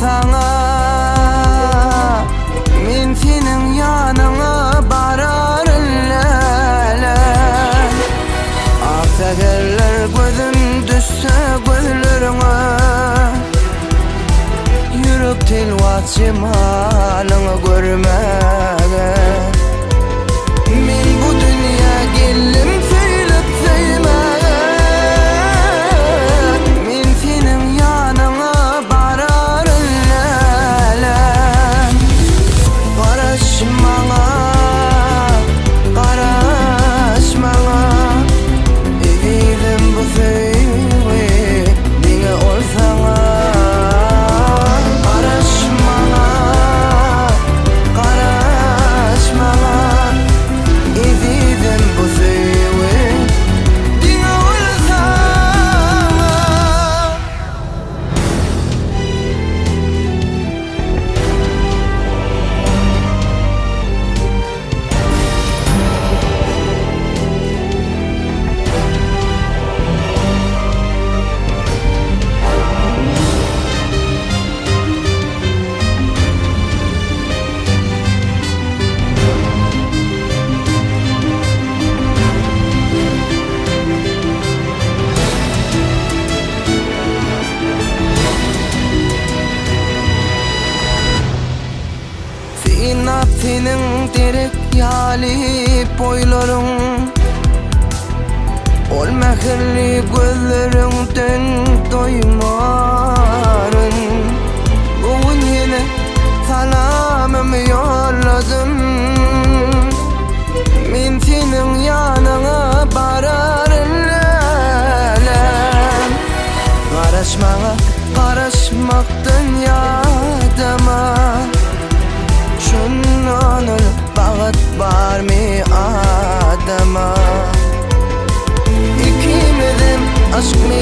sana men senin yanına bararlar. Aksageller gözüm düşse gözlerine, yürüp tilvat cemalını görmege. Men bu dünya geldim söylep söymege. Men senin yanına bararlar. Karışmana, karışmana, evidim bu söyle dine olsana. Karışmana, karışmana, evidim bu söyle dine olsana. Senin direk yalip boylarım, ol mehirli gözlerimden doymarım. Bugün yine salamımı yolladım. Men senin yanına bararlar. Karışmana, karışmaktan yadama. Şundan bağıt var mı adama? İkimizin aşk mı